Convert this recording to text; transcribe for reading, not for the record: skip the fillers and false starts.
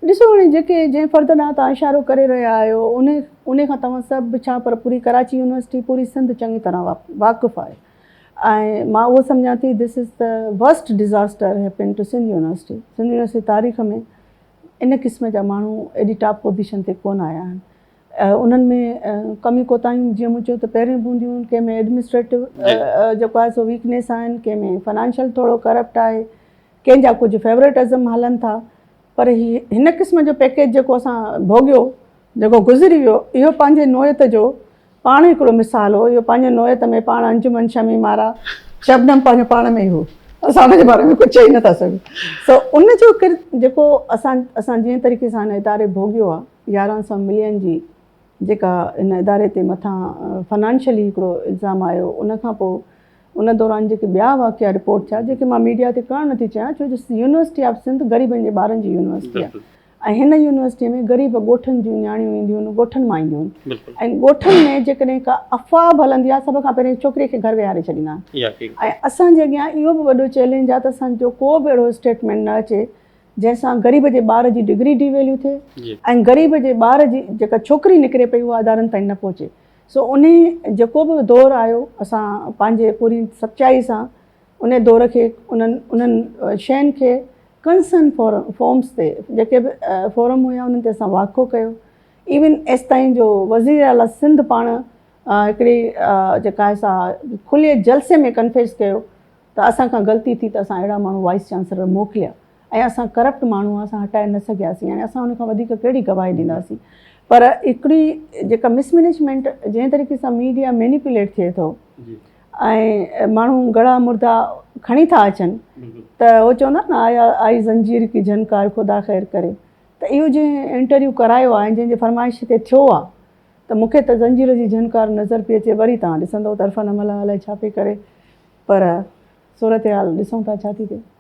ॾिसो हाणे जेके जंहिं फ़र्द ॾांहुं तव्हां इशारो करे रहिया आहियो उन खां तव्हां सभु छा पर पूरी कराची यूनिवर्सिटी पूरी सिंध चङी तरह वाक़ुफ़ु आहे ऐं मां उहो सम्झां थी this is the worst disaster happen to Sindh University तारीख़ में इन क़िस्म जा माण्हू एॾी टॉप पोज़ीशन ते कोन आया आहिनि। उन्हनि में कमी कोताहियूं जीअं मूं चयो त पहिरियों हूंदियूं आहिनि, कंहिंमें एडमिनिस्ट्रेटिव जेको आहे सो वीकनेस आहिनि, कंहिंमें फाइनेंशियल थोरो करप्ट आहे, कंहिंजा कुझु फेवरेटिज़म हलनि था। पर हिन क़िस्म जो पैकेज जेको असां भोॻियो, जेको गुज़री वियो, इहो पंहिंजे नोयत जो पाण हिकिड़ो मिसाल हो। इहो पंहिंजे नोयत में पाण अंजुमन शमीम वारा शबनम पंहिंजे पाण में ई हो, असां हुनजे बारे में कुझु चई नथा सघूं। सो उनजो जेको असां जीअं तरीक़े सां हिन इदारे भोॻियो आहे, 1100 मिलियन जी जेका इन इदारे ते मथां फाइनेंशियली हिकिड़ो इल्ज़ाम आयो, उनखां पोइ उन दौरान जेके ॿिया वाक़िया रिपोर्ट थिया जेके मां मीडिया ते करणु नथी चाहियां, छो जो यूनिवर्सिटी ऑफ सिंध ग़रीबनि जे ॿारनि जी यूनिवर्सिटी आहे ऐं हिन यूनिवर्सिटीअ में ग़रीब ॻोठनि जूं नियाणियूं ईंदियूं आहिनि, ॻोठनि मां ईंदियूं आहिनि ऐं ॻोठनि में जेकॾहिं का अफ़वाह बि हलंदी आहे, सभ खां पहिरीं छोकिरीअ खे घर विहारे छॾींदा आहिनि। ऐं असांजे अॻियां इहो बि वॾो चैलेंज आहे त असांजो को बि अहिड़ो स्टेटमेंट न अचे जंहिंसां ग़रीब जे ॿार जी डिग्री डिवेल्यू थिए ऐं ग़रीब जे ॿार जी जेका छोकिरी निकिरे पई उहा अदारनि ताईं न पहुचे। सो उन जेको बि दौरु आयो, असां पंहिंजे पूरी सचाई सां उन दौर खे उन्हनि शयुनि खे कंसर्न फॉर्म्स ते जेके बि फोरम हुया उन्हनि ते असां वाक़ो कयो। इवन एसि ताईं जो वज़ीर आला सिंध पाण हिकिड़ी जेका आहे सा खुले जलसे में कन्फेस कयो त असांखां ग़लती थी त असां अहिड़ा माण्हू वाइस चांसलर मोकिलिया ऐं असां करप्ट माण्हू असां हटाए न सघियासीं, हाणे असां हुनखां वधीक कहिड़ी गवाही ॾींदासीं। पर हिकिड़ी जेका मिसमेनेजमेंट जंहिं तरीक़े सां मीडिया मैनिपुलेट थिए थो ऐं माण्हू गड़ा मुर्दा खणी था अचनि त उहो चवंदा न आई ज़ंजीर की झनकार ख़ुदा ख़ैर करे, त इहो जंहिं इंटरव्यू करायो आहे ऐं जंहिंजे फरमाइश ते थियो आहे त मूंखे त ज़ंजीर जी झनकार नज़र पई अचे। वरी तव्हां ॾिसंदव तरफ़न अमल अलाए छा पई करे, पर सूरत हाल ॾिसूं था छा थी थिए।